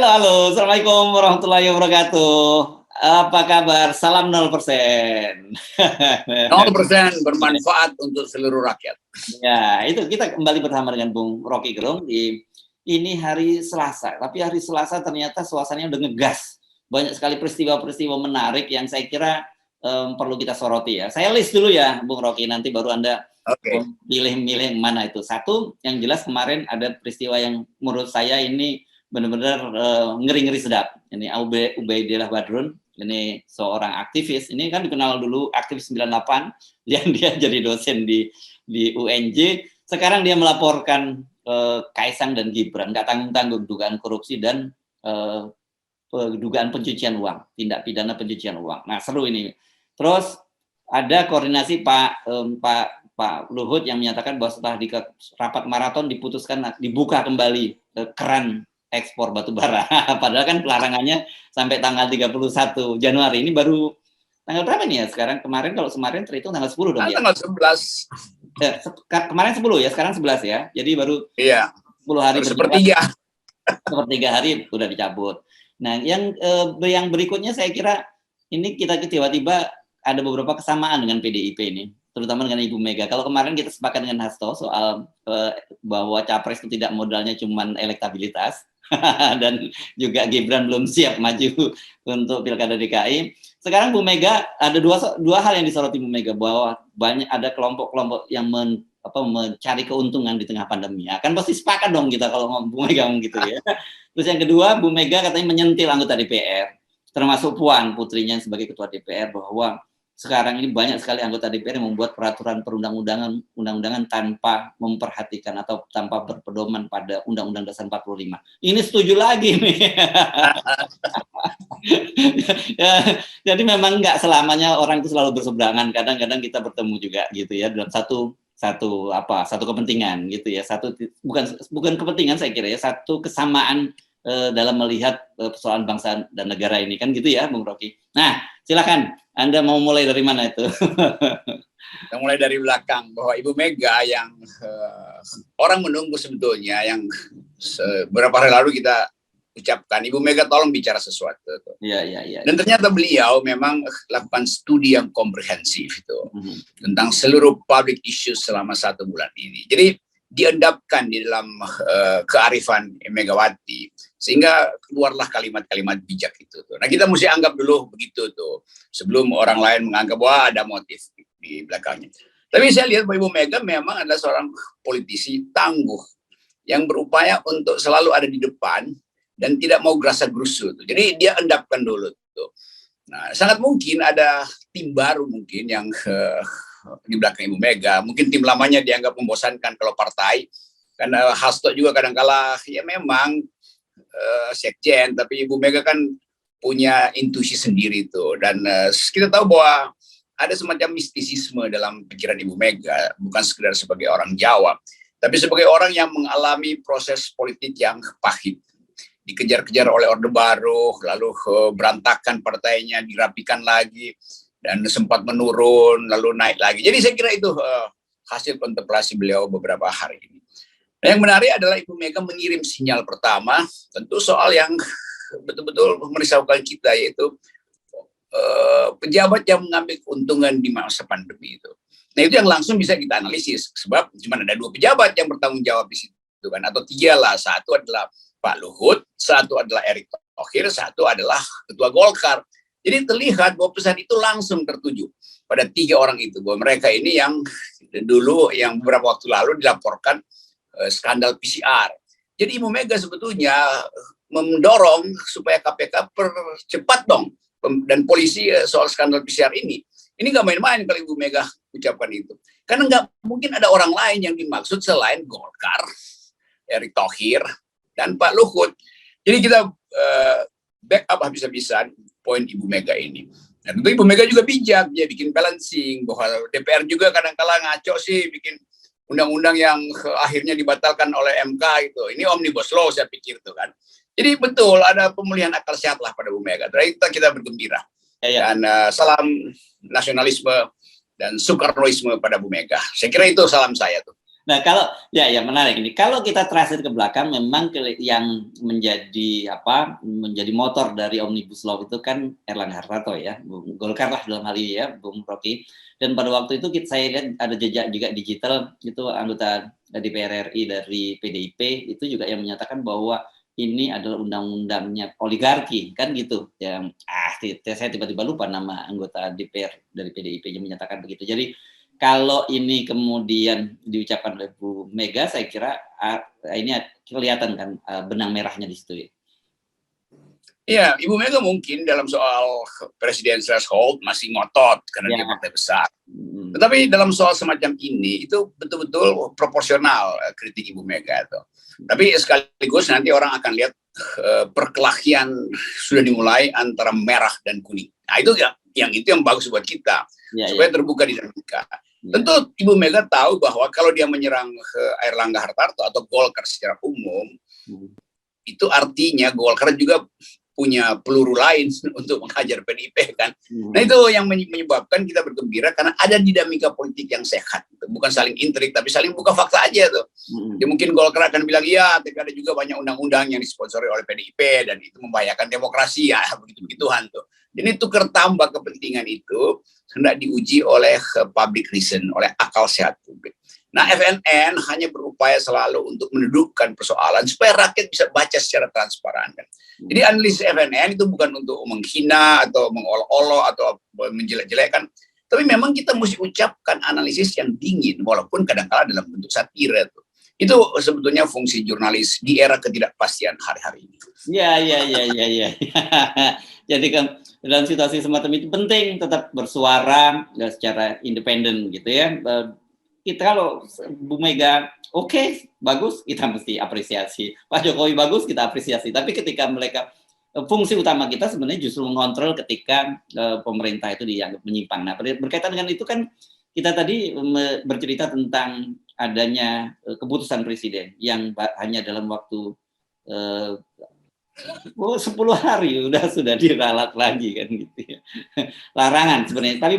Halo halo, Assalamualaikum warahmatullahi wabarakatuh. Apa kabar? Salam 0%. 0% bermanfaat untuk seluruh rakyat. Ya, itu kita kembali bersama dengan Bung Rocky Gerung di ini hari Selasa. Tapi hari Selasa ternyata suasananya udah ngegas. Banyak sekali peristiwa-peristiwa menarik yang saya kira perlu kita soroti ya. Saya list dulu ya, Bung Rocky. Nanti baru Anda pilih-milih mana itu. Satu, yang jelas kemarin ada peristiwa yang menurut saya ini benar-benar ngeri-ngeri sedap. Ini Ubaidillah Badrun, ini seorang aktivis. Ini kan dikenal dulu aktivis 98, yang dia jadi dosen di UNJ. Sekarang dia melaporkan Kaisang dan Gibran, nggak tanggung-tanggung dugaan korupsi dan dugaan pencucian uang, tindak pidana pencucian uang. Nah, seru ini. Terus ada koordinasi Pak Luhut yang menyatakan bahwa setelah di rapat maraton diputuskan dibuka kembali keran ekspor batu bara. Padahal kan pelarangannya sampai tanggal 31 Januari. Ini baru tanggal berapa nih ya sekarang? Kemarin kalau kemarin terhitung tanggal 10 dong ya? Tanggal 11. Kemarin 10 ya, sekarang 11 ya. Jadi baru 10 hari sepertiga hari sudah dicabut. Nah, yang berikutnya saya kira ini kita tiba-tiba ada beberapa kesamaan dengan PDIP ini, terutama dengan Ibu Mega. Kalau kemarin kita sepakat dengan Hasto soal bahwa capres itu tidak modalnya cuma elektabilitas dan juga Gibran belum siap maju untuk Pilkada DKI. Sekarang Bu Mega ada dua hal yang disoroti Bu Mega, bahwa banyak ada kelompok-kelompok yang mencari keuntungan di tengah pandemi. Ya, kan pasti sepakat dong kita kalau Bu Mega ngomong gitu ya. Terus yang kedua, Bu Mega katanya menyentil anggota DPR, termasuk Puan putrinya sebagai ketua DPR, bahwa sekarang ini banyak sekali anggota DPR yang membuat peraturan perundang-undangan tanpa memperhatikan atau tanpa berpedoman pada Undang-Undang Dasar 45. Ini setuju lagi nih. Jadi memang nggak selamanya orang itu selalu berseberangan. Kadang-kadang kita bertemu juga gitu ya dalam satu kepentingan gitu ya. Bukan kepentingan saya kira ya, satu kesamaan dalam melihat persoalan bangsa dan negara ini, kan gitu ya, Bung Rocky. Nah, silakan Anda mau mulai dari mana itu? Kita mulai dari belakang, bahwa Ibu Mega yang orang menunggu sebetulnya, yang beberapa hari lalu kita ucapkan, Ibu Mega tolong bicara sesuatu. Iya. Dan ternyata beliau memang lakukan studi yang komprehensif itu tentang seluruh public issues selama 1 bulan ini. Jadi diendapkan di dalam kearifan Megawati, sehingga keluarlah kalimat-kalimat bijak itu. Nah, kita mesti anggap dulu begitu tuh, sebelum orang lain menganggap wah ada motif di belakangnya. Tapi saya lihat bahwa Ibu Mega memang adalah seorang politisi tangguh yang berupaya untuk selalu ada di depan dan tidak mau gerasa gerusu. Jadi dia endapkan dulu tuh. Nah, sangat mungkin ada tim baru mungkin yang di belakang Ibu Mega. Mungkin tim lamanya dianggap membosankan kalau partai, karena Hasto juga kadang-kala ya memang sekjen, tapi Ibu Mega kan punya intuisi sendiri itu. Dan kita tahu bahwa ada semacam mistisisme dalam pikiran Ibu Mega, bukan sekedar sebagai orang Jawa, tapi sebagai orang yang mengalami proses politik yang pahit. Dikejar-kejar oleh Orde Baru, lalu berantakan partainya, dirapikan lagi, dan sempat menurun, lalu naik lagi. Jadi saya kira itu hasil kontemplasi beliau beberapa hari ini. Yang menarik adalah Ibu Mega mengirim sinyal pertama, tentu soal yang betul-betul merisaukan kita, yaitu pejabat yang mengambil keuntungan di masa pandemi itu. Nah, itu yang langsung bisa kita analisis, sebab cuma ada 2 pejabat yang bertanggung jawab di situ kan, atau 3 lah. Satu adalah Pak Luhut, satu adalah Erick Thohir, satu adalah Ketua Golkar. Jadi terlihat bahwa pesan itu langsung tertuju pada 3 orang itu, bahwa mereka ini yang dulu, yang beberapa waktu lalu dilaporkan skandal PCR. Jadi Ibu Mega sebetulnya mendorong supaya KPK percepat dong, dan polisi soal skandal PCR ini. Ini nggak main-main kalau Ibu Mega ucapkan itu. Karena nggak mungkin ada orang lain yang dimaksud selain Golkar, Erick Thohir, dan Pak Luhut. Jadi kita backup habis-habisan poin Ibu Mega ini. Dan tentu Ibu Mega juga bijak, dia bikin balancing, bahwa DPR juga kadang-kala ngaco sih, bikin undang-undang yang akhirnya dibatalkan oleh MK itu. Ini omnibus law saya pikir itu kan. Jadi betul ada pemulihan akal sehat lah pada Bu Mega. Dari kita bergembira. Dan salam nasionalisme dan Soekarnoisme pada Bu Mega. Saya kira itu salam saya tuh. Nah, kalau ya menarik ini. Kalau kita trace ke belakang, memang yang menjadi motor dari Omnibus Law itu kan Erlangga Hartarto ya, Golkar lah dalam hal ini ya, Bung Rocky. Dan pada waktu itu saya lihat ada jejak juga digital, itu anggota DPR RI dari PDIP itu juga yang menyatakan bahwa ini adalah undang-undangnya oligarki, kan gitu. Yang saya tiba-tiba lupa nama anggota DPR dari PDIP yang menyatakan begitu. Jadi kalau ini kemudian diucapkan oleh Bu Mega, saya kira ini kelihatan kan benang merahnya di situ ya. Iya, Ibu Mega mungkin dalam soal presiden threshold masih ngotot karena dia partai besar. Tetapi dalam soal semacam ini itu betul-betul proporsional kritik Ibu Mega itu. Tapi sekaligus nanti orang akan lihat perkelahian sudah dimulai antara merah dan kuning. Nah itu yang bagus buat kita supaya terbuka dinamika. Tentu Ibu Mega tahu bahwa kalau dia menyerang Erlangga Hartarto atau Golkar secara umum, itu artinya Golkar juga punya peluru lain untuk menghajar PDIP kan. Nah itu yang menyebabkan kita bergembira karena ada dinamika politik yang sehat. Bukan saling intrik tapi saling buka fakta aja tuh. Ya, mungkin Golkar akan bilang iya, tapi ada juga banyak undang-undang yang disponsori oleh PDIP dan itu membahayakan demokrasi ya, begitu-begituan tuh. Jadi tukar tambah kepentingan itu hendak diuji oleh public reason, oleh akal sehat publik. Nah, FNN hanya berupaya selalu untuk mendudukkan persoalan supaya rakyat bisa baca secara transparan. Kan? Jadi analisis FNN itu bukan untuk menghina atau mengolok-olok atau menjelek-jelekkan, tapi memang kita mesti ucapkan analisis yang dingin, walaupun kadang-kala dalam bentuk satire. Itu sebetulnya fungsi jurnalis di era ketidakpastian hari-hari ini. Iya. Jadi kan dalam situasi semacam itu penting tetap bersuara secara independen gitu ya. Kita kalau Bu Mega oke, bagus, kita mesti apresiasi. Pak Jokowi bagus, kita apresiasi. Tapi ketika mereka, fungsi utama kita sebenarnya justru mengontrol ketika pemerintah itu dianggap menyimpang. Nah, berkaitan dengan itu kan kita tadi bercerita tentang adanya keputusan presiden yang hanya dalam waktu 10 hari sudah diralat lagi kan gitu ya. Larangan sebenarnya, tapi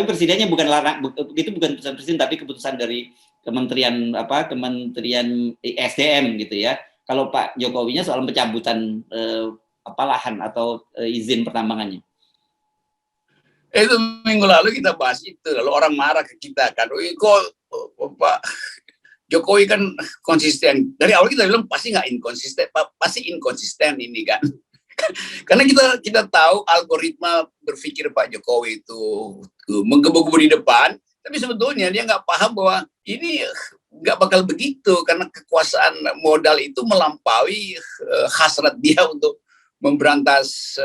presidennya bukan larang, itu bukan keputusan presiden tapi keputusan dari Kementerian SDM gitu ya. Kalau Pak Jokowinya soal pencabutan lahan atau izin pertambangannya. Itu minggu lalu kita bahas itu, lalu orang marah ke kita kan, kok Pak Jokowi kan konsisten. Dari awal kita bilang pasti nggak inkonsisten, pasti inkonsisten ini kan. Karena kita tahu algoritma berpikir Pak Jokowi itu menggebu-gebu di depan, tapi sebetulnya dia nggak paham bahwa ini nggak bakal begitu karena kekuasaan modal itu melampaui hasrat dia untuk memberantas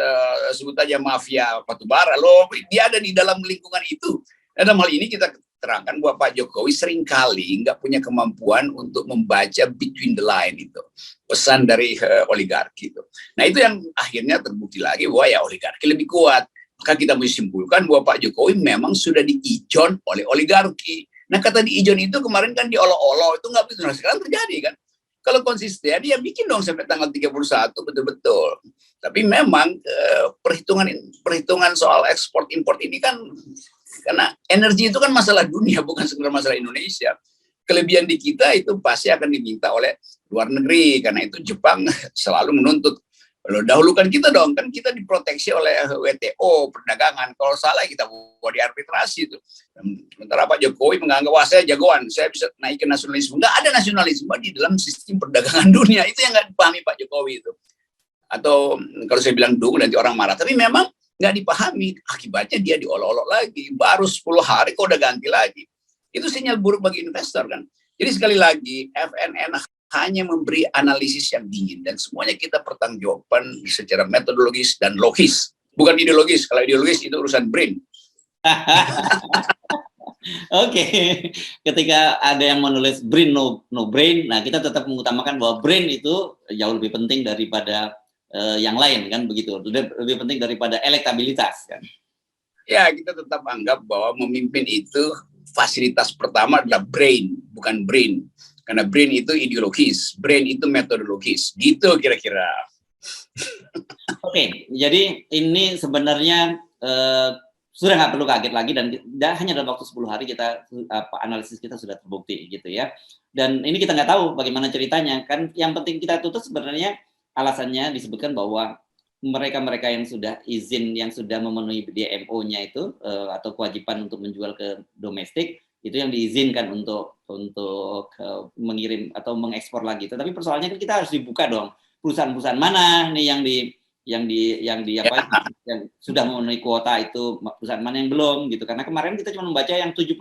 sebut aja mafia batubara. Loh, dia ada di dalam lingkungan itu. Dalam hal ini kita terangkan bahwa Pak Jokowi seringkali nggak punya kemampuan untuk membaca between the line itu pesan dari oligarki itu. Nah itu yang akhirnya terbukti lagi bahwa ya oligarki lebih kuat. Maka kita mesti simpulkan bahwa Pak Jokowi memang sudah diijon oleh oligarki. Nah kata diijon itu kemarin kan diolok-olok, itu nggak begitu. Nah sekarang terjadi kan. Kalau konsisten dia bikin dong sampai tanggal 31 betul-betul. Tapi memang perhitungan soal ekspor import ini kan karena energi itu kan masalah dunia, bukan sekedar masalah Indonesia. Kelebihan di kita itu pasti akan diminta oleh luar negeri, karena itu Jepang selalu menuntut. Kalau dahulukan kita dong, kan kita diproteksi oleh WTO perdagangan. Kalau salah kita bawa di arbitrasi itu. Sementara Pak Jokowi menganggap wah saya jagoan, saya bisa naikin nasionalisme. Nggak ada nasionalisme di dalam sistem perdagangan dunia. Itu yang nggak dipahami Pak Jokowi itu. Atau kalau saya bilang dulu nanti orang marah, tapi memang nggak dipahami, akibatnya dia diolok-olok lagi, baru 10 hari kok udah ganti lagi. Itu sinyal buruk bagi investor kan. Jadi sekali lagi FNN hanya memberi analisis yang dingin dan semuanya kita pertanggungjawabkan secara metodologis dan logis, bukan ideologis. Kalau ideologis itu urusan brain. Oke, ketika ada yang menulis brain no brain, nah kita tetap mengutamakan bahwa brain itu jauh lebih penting daripada yang lain kan begitu, lebih penting daripada elektabilitas kan. Ya kita tetap anggap bahwa memimpin itu fasilitas pertama adalah brain, bukan brain. Karena brain itu ideologis, brain itu metodologis, gitu kira-kira. Oke, jadi ini sebenarnya sudah nggak perlu kaget lagi dan hanya dalam waktu 10 hari kita analisis kita sudah terbukti gitu ya. Dan ini kita nggak tahu bagaimana ceritanya kan. Yang penting kita tutup sebenarnya alasannya disebutkan bahwa mereka-mereka yang sudah izin, yang sudah memenuhi DMO-nya itu atau kewajiban untuk menjual ke domestik itu yang diizinkan untuk mengirim atau mengekspor lagi. Tetapi persoalannya kan kita harus dibuka dong perusahaan-perusahaan mana nih yang sudah memenuhi kuota itu, perusahaan mana yang belum gitu. Karena kemarin kita cuma membaca yang 75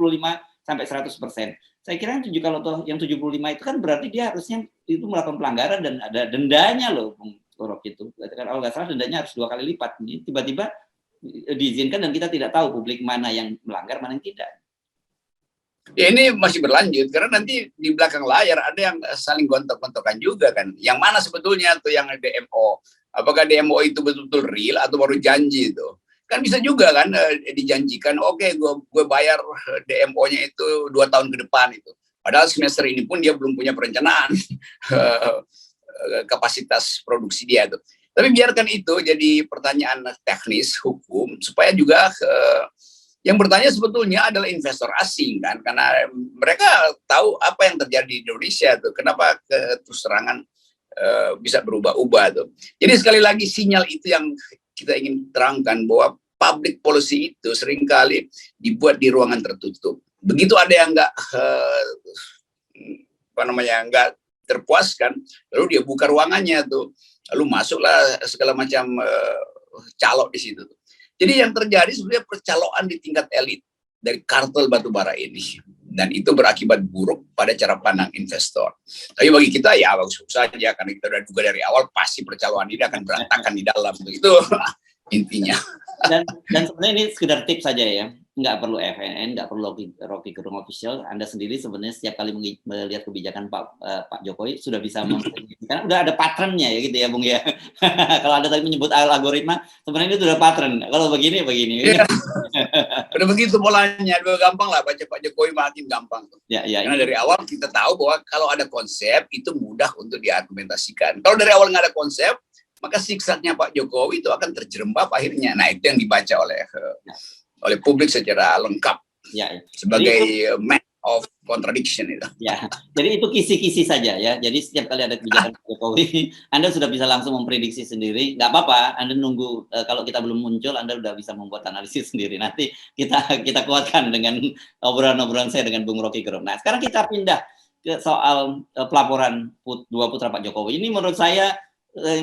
sampai 100%. Saya kira kalau yang 75 itu kan berarti dia harusnya itu melakukan pelanggaran dan ada dendanya loh, itu. Kalau nggak salah dendanya harus 2 kali lipat. Ini tiba-tiba diizinkan dan kita tidak tahu publik mana yang melanggar, mana yang tidak. Ya ini masih berlanjut karena nanti di belakang layar ada yang saling gontok-gontokan juga kan. Yang mana sebetulnya tuh yang DMO? Apakah DMO itu betul-betul real atau baru janji itu? Kan bisa juga kan dijanjikan, oke, gue bayar DMO-nya itu 2 tahun ke depan itu. Padahal semester ini pun dia belum punya perencanaan kapasitas produksi dia tuh. Tapi biarkan itu jadi pertanyaan teknis hukum supaya juga yang bertanya sebetulnya adalah investor asing kan, karena mereka tahu apa yang terjadi di Indonesia tuh, kenapa terus serangan bisa berubah-ubah tuh. Jadi sekali lagi sinyal itu yang kita ingin terangkan bahwa public policy itu seringkali dibuat di ruangan tertutup. Begitu ada yang nggak terpuaskan, lalu dia buka ruangannya tuh, lalu masuklah segala macam calok di situ. Jadi yang terjadi sebenarnya percaloan di tingkat elit dari kartel batubara ini. Dan itu berakibat buruk pada cara pandang investor. Tapi bagi kita ya bagus saja, karena kita udah duga dari awal pasti percaloan ini akan berantakan di dalam. Itu intinya. Dan sebenarnya ini sekedar tips saja ya. Nggak perlu FNN, nggak perlu Rocky Gerung Official. Anda sendiri sebenarnya setiap kali melihat kebijakan Pak Jokowi sudah bisa karena udah ada patternnya ya gitu ya Bung ya. Kalau Anda tadi menyebut algoritma, sebenarnya itu sudah pattern. Kalau begini. Ya. Udah begitu polanya, udah gampang lah baca Pak Jokowi, makin gampang tuh. Ya, karena dari awal kita tahu bahwa kalau ada konsep itu mudah untuk diargumentasikan. Kalau dari awal nggak ada konsep, maka siksatnya Pak Jokowi itu akan terjerembab akhirnya. Nah itu yang dibaca oleh publik secara lengkap sebagai man of contradiction itu. Ya, jadi itu kisi-kisi saja ya. Jadi setiap kali ada kebijakan Pak Jokowi, Anda sudah bisa langsung memprediksi sendiri. Nggak apa-apa, Anda nunggu kalau kita belum muncul, Anda sudah bisa membuat analisis sendiri. Nanti kita kuatkan dengan obrolan-obrolan saya dengan Bung Rocky Gerung. Nah, sekarang kita pindah ke soal pelaporan dua putra Pak Jokowi. Ini menurut saya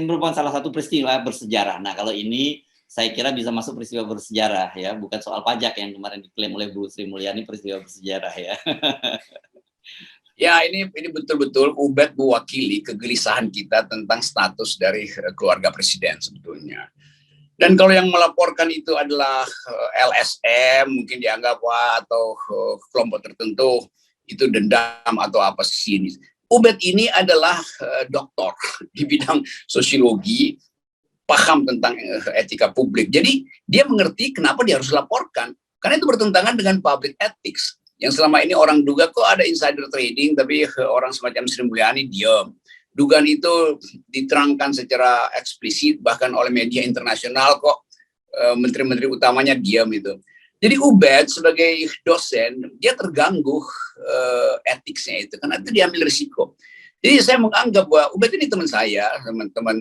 merupakan salah satu peristiwa bersejarah. Nah, kalau ini saya kira bisa masuk peristiwa bersejarah ya, bukan soal pajak yang kemarin diklaim oleh Bu Sri Mulyani, peristiwa bersejarah ya. Ya ini betul-betul Ubed mewakili kegelisahan kita tentang status dari keluarga presiden sebetulnya. Dan kalau yang melaporkan itu adalah LSM, mungkin dianggap atau kelompok tertentu itu dendam atau apa sih. Ubed ini adalah doktor di bidang sosiologi, paham tentang etika publik. Jadi dia mengerti kenapa dia harus laporkan. Karena itu bertentangan dengan public ethics. Yang selama ini orang duga kok ada insider trading, tapi orang semacam Sri Mulyani diam. Dugaan itu diterangkan secara eksplisit, bahkan oleh media internasional kok menteri-menteri utamanya diam itu. Jadi Ubed sebagai dosen, dia terganggu etiknya itu, karena itu diambil risiko. Jadi saya menganggap bahwa Ubed ini teman saya, teman-teman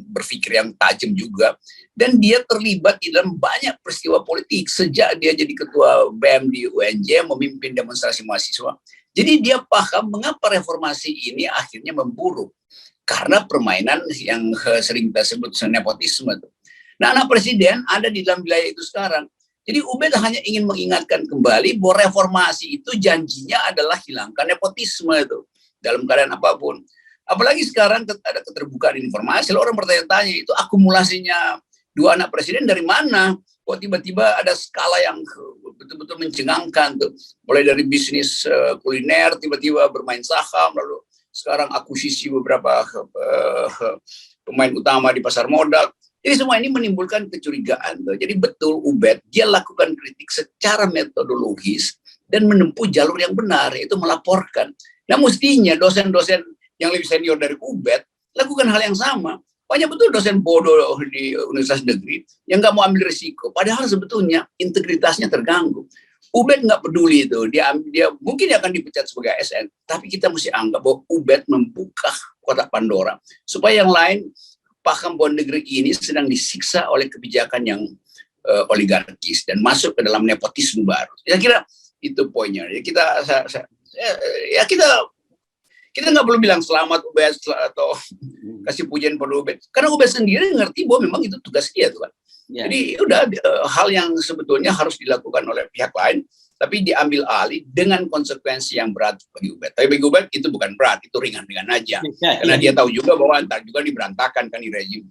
berpikir yang tajam juga, dan dia terlibat di dalam banyak peristiwa politik sejak dia jadi ketua BEM di UNJ, memimpin demonstrasi mahasiswa. Jadi dia paham mengapa reformasi ini akhirnya memburuk, karena permainan yang sering kita sebut nepotisme. Nah, anak presiden ada di dalam wilayah itu sekarang. Jadi Ubed hanya ingin mengingatkan kembali bahwa reformasi itu janjinya adalah hilangkan nepotisme itu dalam keadaan apapun. Apalagi sekarang ada keterbukaan informasi, orang bertanya-tanya itu akumulasinya 2 anak presiden dari mana? Kok tiba-tiba ada skala yang betul-betul mencengangkan tuh. Mulai dari bisnis kuliner, tiba-tiba bermain saham, lalu sekarang akuisisi beberapa pemain utama di pasar modal. Jadi semua ini menimbulkan kecurigaan tuh. Jadi betul Ubed dia lakukan kritik secara metodologis dan menempuh jalur yang benar, yaitu melaporkan. Nah mestinya dosen-dosen yang lebih senior dari Ubed lakukan hal yang sama. Banyak betul dosen bodoh di universitas negeri yang nggak mau ambil risiko. Padahal sebetulnya integritasnya terganggu. UBED nggak peduli itu. Dia mungkin akan dipecat sebagai ASN. Tapi kita mesti anggap bahwa UBED membuka kotak Pandora. Supaya yang lain paham bahwa negeri ini sedang disiksa oleh kebijakan yang oligarkis dan masuk ke dalam nepotisme baru. Saya kira itu poinnya. Ya kita nggak perlu bilang selamat UBED atau kasih pujian pada UBED, karena UBED sendiri ngerti bahwa memang itu tugas dia tuh kan. Ya. Jadi udah hal yang sebetulnya harus dilakukan oleh pihak lain, tapi diambil alih dengan konsekuensi yang berat bagi UBED. Tapi bagi UBED itu bukan berat, itu ringan-ringan aja, karena dia tahu juga bahwa ntar juga diberantakan kan di rejim.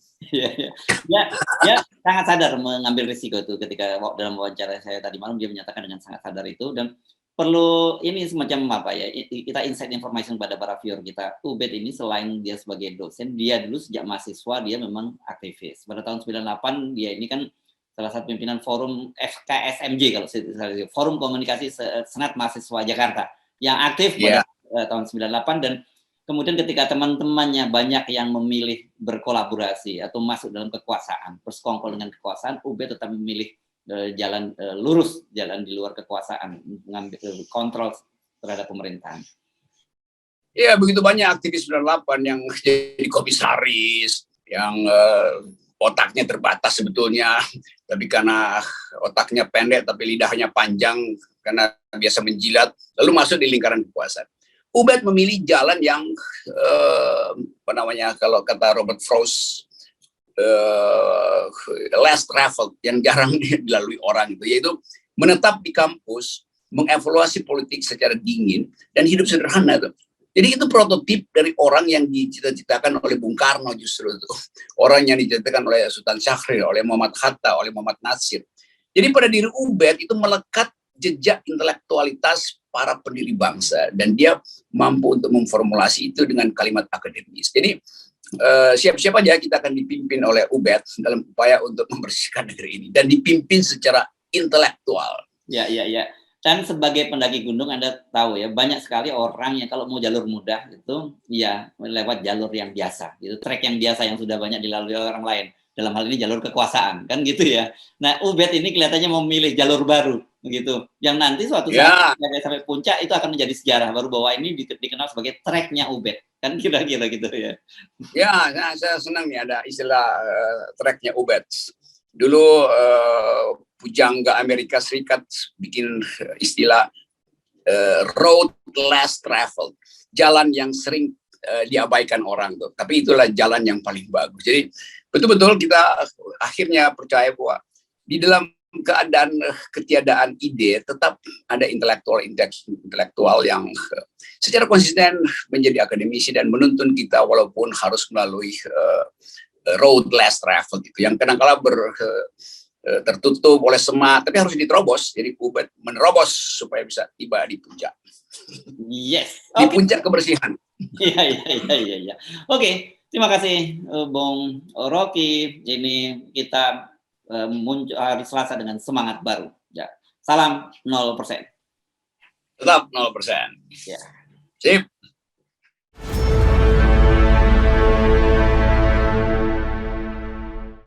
Ya, sangat sadar mengambil risiko itu ketika dalam wawancara saya tadi malam dia menyatakan dengan sangat sadar itu. Dan perlu ini semacam apa ya, kita insight information pada para viewer kita. UBED ini selain dia sebagai dosen, dia dulu sejak mahasiswa dia memang aktivis. Pada tahun 98 dia ini kan salah satu pimpinan forum FKSMJ, kalau Forum Komunikasi Senat Mahasiswa Jakarta, yang aktif pada tahun 98. Dan kemudian ketika teman-temannya banyak yang memilih berkolaborasi atau masuk dalam kekuasaan, bersekongkol dengan kekuasaan, UBED tetap memilih jalan lurus, jalan di luar kekuasaan, mengambil kontrol terhadap pemerintahan. Ya, begitu banyak aktivis 98 yang jadi komisaris, yang otaknya terbatas sebetulnya, tapi karena otaknya pendek tapi lidahnya panjang karena biasa menjilat, lalu masuk di lingkaran kekuasaan. UBED memilih jalan yang kalau kata Robert Frost, less traveled, yang jarang dilalui orang, yaitu menetap di kampus, mengevaluasi politik secara dingin dan hidup sederhana tuh. Jadi itu prototip dari orang yang dicita-citakan oleh Bung Karno, justru itu orang yang dicita-citakan oleh Sultan Syahrir, oleh Muhammad Hatta, oleh Muhammad Nasir. Jadi pada diri UBED itu melekat jejak intelektualitas para pendiri bangsa, dan dia mampu untuk memformulasi itu dengan kalimat akademis. Jadi siap-siap aja kita akan dipimpin oleh UBED dalam upaya untuk membersihkan negeri ini, dan dipimpin secara intelektual. Ya. Dan sebagai pendaki gunung Anda tahu ya, banyak sekali orang yang kalau mau jalur mudah itu ya lewat jalur yang biasa, gitu, trek yang biasa yang sudah banyak dilalui orang lain. Dalam hal ini jalur kekuasaan, kan gitu ya. Nah, UBED ini kelihatannya memilih jalur baru, begitu. Yang nanti suatu saat sampai puncak itu akan menjadi sejarah baru bahwa ini dikenal sebagai treknya UBED, kan kira-kira gitu ya. Ya, saya senang nih ada istilah treknya UBED. Dulu pujangga Amerika Serikat bikin istilah road less traveled, jalan yang sering diabaikan orang tuh, tapi itulah jalan yang paling bagus. Jadi betul-betul kita akhirnya percaya bahwa di dalam keadaan ketiadaan ide tetap ada intelektual yang secara konsisten menjadi akademisi dan menuntun kita walaupun harus melalui road less travel gitu, yang kadang-kala tertutup oleh semak, tapi harus diterobos. Jadi UBED menerobos supaya bisa tiba di puncak. Yes. Di puncak kebersihan. Iya. Oke, terima kasih Bung Rocky. Ini kita muncul hari Selasa dengan semangat baru. Ya. Salam 0%. Tetap 0%. Ya. Sip.